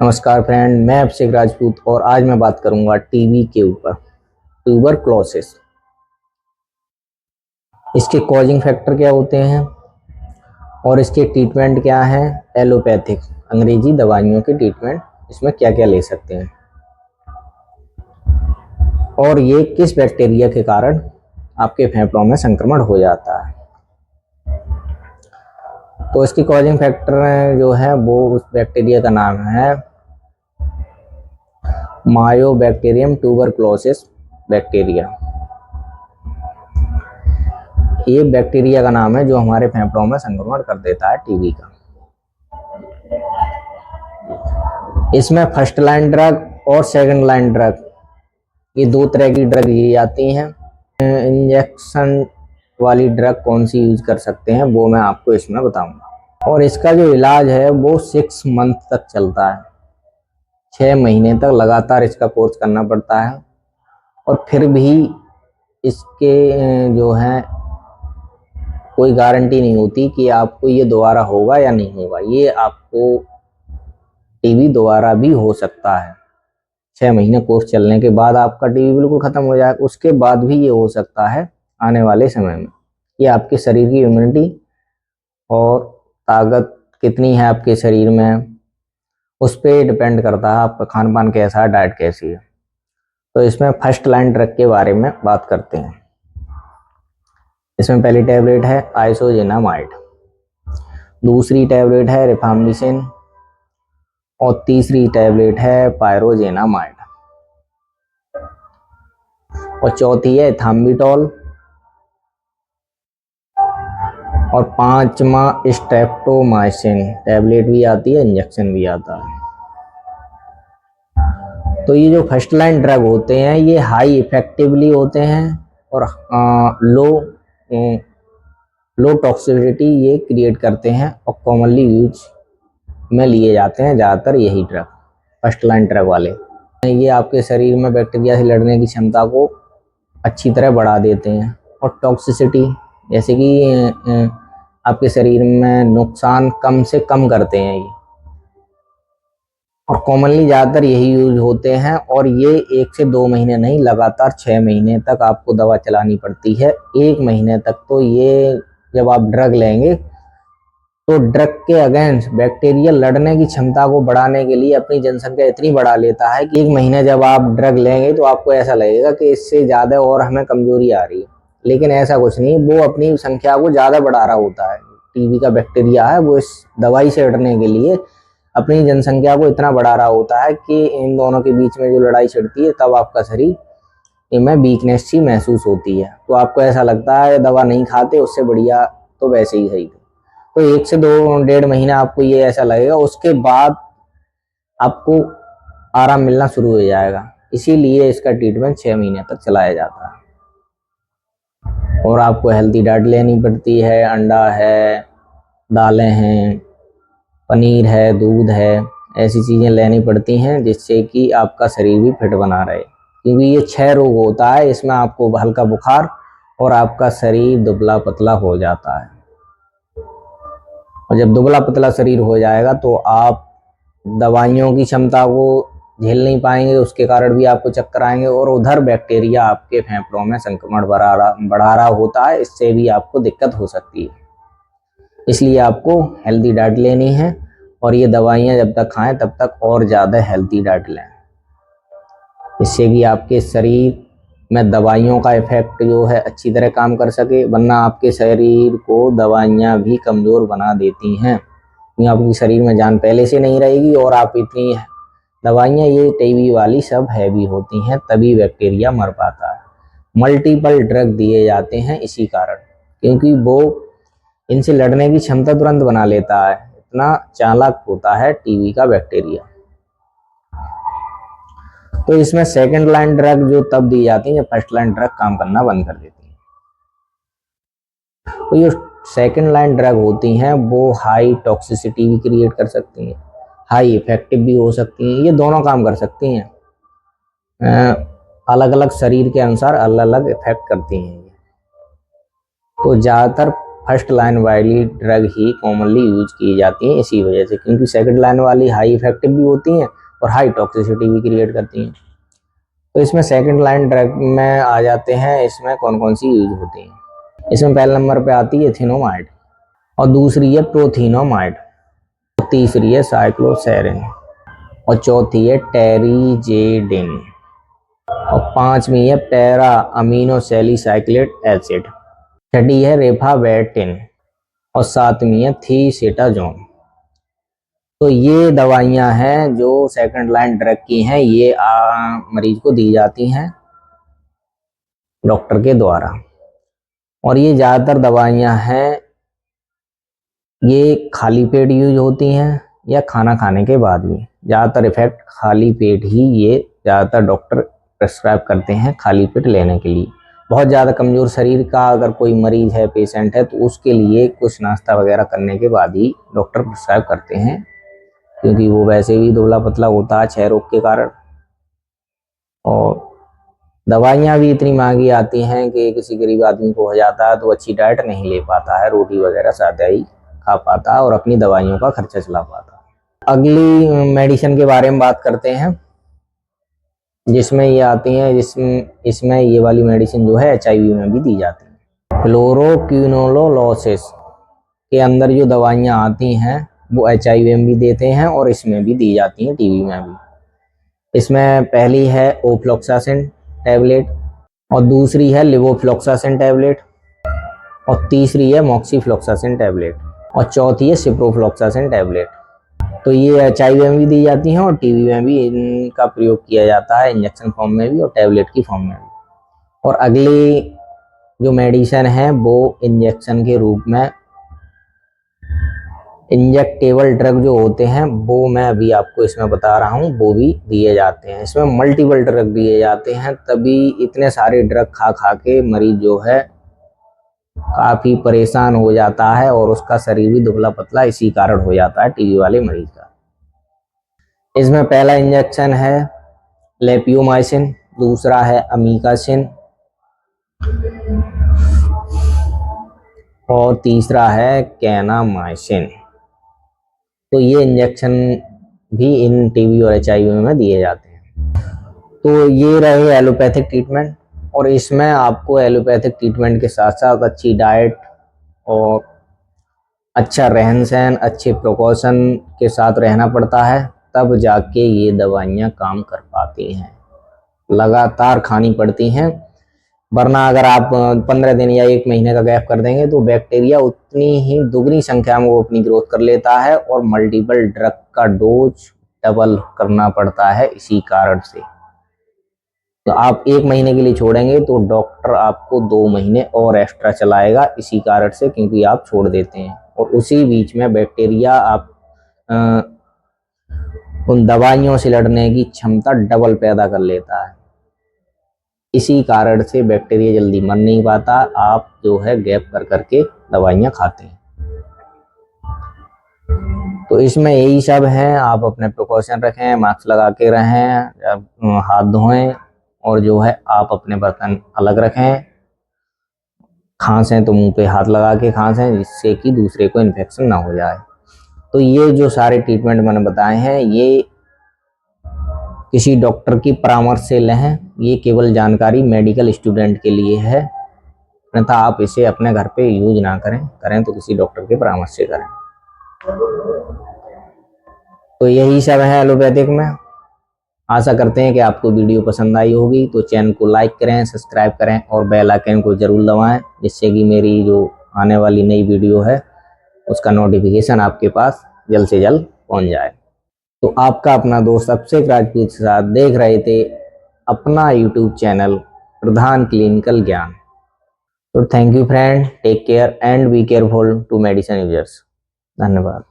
नमस्कार फ्रेंड, मैं अभिषेक राजपूत और आज मैं बात करूंगा टीबी के ऊपर। ट्यूबरक्लोसिस, इसके कॉजिंग फैक्टर क्या होते हैं और इसके ट्रीटमेंट क्या है। एलोपैथिक अंग्रेजी दवाइयों के ट्रीटमेंट इसमें क्या क्या ले सकते हैं और ये किस बैक्टीरिया के कारण आपके फेफड़ों में संक्रमण हो जाता है। तो इसकी कॉजिंग फैक्टर जो है वो उस बैक्टीरिया का नाम है मायोबैक्टीरियम ट्यूबरक्लोसिस बैक्टीरिया। ये बैक्टीरिया का नाम है जो हमारे फेफड़ों में संक्रमण कर देता है टीबी का। इसमें फर्स्ट लाइन ड्रग और सेकंड लाइन ड्रग, ये दो तरह की ड्रग दी जाती हैं। इंजेक्शन वाली ड्रग कौन सी यूज कर सकते हैं वो मैं आपको इसमें बताऊंगा। और इसका जो इलाज है वो 6 मंथ तक चलता है। 6 महीने तक लगातार इसका कोर्स करना पड़ता है और फिर भी इसके जो है कोई गारंटी नहीं होती कि आपको ये दोबारा होगा या नहीं होगा। ये आपको टीबी दोबारा भी हो सकता है। 6 महीने कोर्स चलने के बाद आपका टीबी बिल्कुल खत्म हो जाए, उसके बाद भी ये हो सकता है आने वाले समय में। ये आपके शरीर की इम्यूनिटी और ताकत कितनी है आपके शरीर में, उस पर डिपेंड करता है आपका खान पान कैसा है, डाइट कैसी है। तो इसमें फर्स्ट लाइन ड्रग के बारे में बात करते हैं। इसमें पहली टैबलेट है आइसोजेनामाइड, दूसरी टैबलेट है रिफाम्पिसिन और तीसरी टैबलेट है पायरोजेनामाइड और चौथी है थाम्बिटॉल और पांचवा स्ट्रेप्टोमाइसिन। टैबलेट भी आती है, इंजेक्शन भी आता है। तो ये जो फर्स्ट लाइन ड्रग होते हैं ये हाई इफेक्टिवली होते हैं और लो टॉक्सिसिटी ये क्रिएट करते हैं और कॉमनली यूज में लिए जाते हैं ज़्यादातर यही ड्रग, फर्स्ट लाइन ड्रग वाले। ये आपके शरीर में बैक्टीरिया से लड़ने की क्षमता को अच्छी तरह बढ़ा देते हैं और टॉक्सिसिटी जैसे कि आपके शरीर में नुकसान कम से कम करते हैं ये। और कॉमनली ज़्यादातर यही यूज होते हैं और ये 1 से 2 महीने नहीं, लगातार 6 महीने तक आपको दवा चलानी पड़ती है। 1 महीने तक तो ये जब आप ड्रग लेंगे तो ड्रग के अगेंस्ट बैक्टीरिया लड़ने की क्षमता को बढ़ाने के लिए अपनी जनसंख्या इतनी बढ़ा लेता है कि 1 महीने जब आप ड्रग लेंगे तो आपको ऐसा लगेगा कि इससे ज़्यादा और हमें कमजोरी आ रही है, लेकिन ऐसा कुछ नहीं। वो अपनी संख्या को ज़्यादा बढ़ा रहा होता है। टीबी का बैक्टीरिया है वो इस दवाई से लड़ने के लिए अपनी जनसंख्या को इतना बढ़ा रहा होता है कि इन दोनों के बीच में जो लड़ाई छिड़ती है तब आपका शरीर में वीकनेस सी महसूस होती है। तो आपको ऐसा लगता है दवा नहीं खाते उससे बढ़िया तो वैसे ही सही थे। तो 1 से 2-1.5 महीना आपको ये ऐसा लगेगा, उसके बाद आपको आराम मिलना शुरू हो जाएगा। इसीलिए इसका ट्रीटमेंट 6 महीने तक चलाया जाता है। और आपको हेल्दी डाइट लेनी पड़ती है। अंडा है, दालें हैं, पनीर है, दूध है, ऐसी चीज़ें लेनी पड़ती हैं जिससे कि आपका शरीर भी फिट बना रहे। क्योंकि ये 6 रोग होता है, इसमें आपको हल्का बुखार और आपका शरीर दुबला पतला हो जाता है। और जब दुबला पतला शरीर हो जाएगा तो आप दवाइयों की क्षमता को झेल नहीं पाएंगे, उसके कारण भी आपको चक्कर आएंगे और उधर बैक्टीरिया आपके फेफड़ों में संक्रमण बढ़ा रहा होता है, इससे भी आपको दिक्कत हो सकती है। इसलिए आपको हेल्दी डाइट लेनी है और ये दवाइयाँ जब तक खाएं तब तक और ज़्यादा हेल्दी डाइट लें, इससे कि आपके शरीर में दवाइयों का इफेक्ट जो है अच्छी तरह काम कर सके। वरना आपके शरीर को दवाइयाँ भी कमज़ोर बना देती हैं, क्योंकि आपके शरीर में जान पहले से नहीं रहेगी और आप इतनी दवाइयाँ ये टीबी वाली सब हैवी होती हैं, तभी बैक्टीरिया मर पाता है। मल्टीपल ड्रग दिए जाते हैं इसी कारण, क्योंकि वो इनसे लड़ने की क्षमता तुरंत बना लेता है। इतना चालाक होता है टीबी का बैक्टीरिया। तो इसमें सेकंड लाइन ड्रग जो तब दी जाती है जब फर्स्ट लाइन ड्रग काम करना बंद कर देती है। तो ये सेकंड लाइन ड्रग होती हैं वो हाई टॉक्सिसिटी भी क्रिएट कर सकती हैं, हाई इफेक्टिव भी हो सकती हैं। ये दोनों काम कर सकती हैं, अलग अलग शरीर के अनुसार अलग अलग इफेक्ट करती हैं। तो ज़्यादातर फर्स्ट लाइन वाली ड्रग ही कॉमनली यूज की जाती हैं इसी वजह से, क्योंकि सेकंड लाइन वाली हाई इफेक्टिव भी होती हैं और हाई टॉक्सिसिटी भी क्रिएट करती हैं। तो इसमें सेकंड लाइन ड्रग में आ जाते हैं, इसमें कौन कौन सी यूज होती हैं। इसमें पहले नंबर पे आती है एथिनोमाइड, और दूसरी है प्रोथिनोमाइड, और तीसरी है साइक्लोसेरिन, और चौथी है टेरिजेडिन, और पांचवी है पैरा अमीनोसैलिसाइक्लेट एसिड, छठी है रेफावेटिन, और सातवीं है थीसेटाजोन। तो ये दवाइयां हैं जो सेकंड लाइन ड्रग की हैं, ये मरीज को दी जाती हैं डॉक्टर के द्वारा। और ये ज़्यादातर दवाइयां हैं, ये खाली पेट यूज होती हैं या खाना खाने के बाद भी। ज़्यादातर इफेक्ट खाली पेट ही ये ज़्यादातर डॉक्टर प्रेस्क्राइब करते हैं खाली पेट लेने के लिए। बहुत ज़्यादा कमज़ोर शरीर का अगर कोई मरीज है, पेशेंट है, तो उसके लिए कुछ नाश्ता वगैरह करने के बाद ही डॉक्टर प्रेस्क्राइब करते हैं, क्योंकि वो वैसे भी दुबला पतला होता है क्षय रोग के कारण। और दवाइयाँ भी इतनी महंगी आती हैं कि किसी गरीब आदमी को हो जाता है तो अच्छी डाइट नहीं ले पाता है, रोटी वगैरह सादा ही खा पाता है और अपनी दवाइयों का खर्चा चला पाता है। अगली मेडिसिन के बारे में बात करते हैं, जिसमें ये आती हैं, इसमें ये वाली मेडिसिन जो है HIV में भी दी जाती है। फ्लोरोक्विनोलोसिस के अंदर जो दवाइयाँ आती हैं वो HIV में भी देते हैं और इसमें भी दी जाती हैं, TB में भी। इसमें पहली है ओफ्लॉक्सासिन टैबलेट, और दूसरी है लिवोफ्लॉक्सासिन टैबलेट, और तीसरी है मॉक्सीफ्लॉक्सासिन टैबलेट, और चौथी है सिप्रोफ्लॉक्सासिन टैबलेट। तो ये HIV में भी दी जाती हैं और TB में भी इनका प्रयोग किया जाता है, इंजेक्शन फॉर्म में भी और टैबलेट की फॉर्म में भी। और अगली जो मेडिसिन है वो इंजेक्शन के रूप में, इंजेक्टेबल ड्रग जो होते हैं वो मैं अभी आपको इसमें बता रहा हूँ, वो भी दिए जाते हैं। इसमें मल्टीपल ड्रग दिए जाते हैं, तभी इतने सारे ड्रग खा खा के मरीज जो है काफ़ी परेशान हो जाता है और उसका शरीर भी दुबला पतला इसी कारण हो जाता है TB वाले मरीज का। इसमें पहला इंजेक्शन है लेपियोमाइसिन, दूसरा है अमीकासिन, और तीसरा है कैनामाइसिन। तो ये इंजेक्शन भी इन TB और HIV में दिए जाते हैं। तो ये रहे एलोपैथिक ट्रीटमेंट, और इसमें आपको एलोपैथिक ट्रीटमेंट के साथ साथ अच्छी डाइट और अच्छा रहन सहन, अच्छे प्रिकॉशन के साथ रहना पड़ता है, तब जाके ये दवाइयाँ काम कर पाती हैं, लगातार खानी पड़ती हैं। वरना अगर आप 15 दिन या 1 महीने का गैप कर देंगे तो बैक्टीरिया उतनी ही दुगनी संख्या में वो अपनी ग्रोथ कर लेता है और मल्टीपल ड्रग का डोज डबल करना पड़ता है इसी कारण से। तो आप 1 महीने के लिए छोड़ेंगे तो डॉक्टर आपको 2 महीने और एक्स्ट्रा चलाएगा इसी कारण से, क्योंकि आप छोड़ देते हैं और उसी बीच में बैक्टीरिया आप उन दवाइयों से लड़ने की क्षमता डबल पैदा कर लेता है। इसी कारण से बैक्टीरिया जल्दी मर नहीं पाता, आप जो है गैप कर करके दवाइयाँ खाते हैं। तो इसमें यही सब है, आप अपने प्रिकॉशन रखें, मास्क लगा के रहें, हाथ धोएं, और जो है आप अपने बर्तन अलग रखें। खांसें तो मुंह पे हाथ लगा के खांसें, जिससे कि दूसरे को इन्फेक्शन ना हो जाए। तो ये जो सारे ट्रीटमेंट मैंने बताए हैं ये किसी डॉक्टर की परामर्श से लें, ये केवल जानकारी मेडिकल स्टूडेंट के लिए है, अन्यथा आप इसे अपने घर पे यूज ना करें तो किसी डॉक्टर के परामर्श से करें। तो यही सब है एलोपैथिक में। आशा करते हैं कि आपको वीडियो पसंद आई होगी, तो चैनल को लाइक करें, सब्सक्राइब करें और बेल आइकन को ज़रूर दबाएं, जिससे कि मेरी जो आने वाली नई वीडियो है उसका नोटिफिकेशन आपके पास जल्द से जल्द पहुंच जाए। तो आपका अपना दोस्त अभिषेक राजपूत के साथ देख रहे थे अपना यूट्यूब चैनल प्रधान क्लिनिकल ज्ञान। तो thank you friend, take care and be careful to medicine users. धन्यवाद।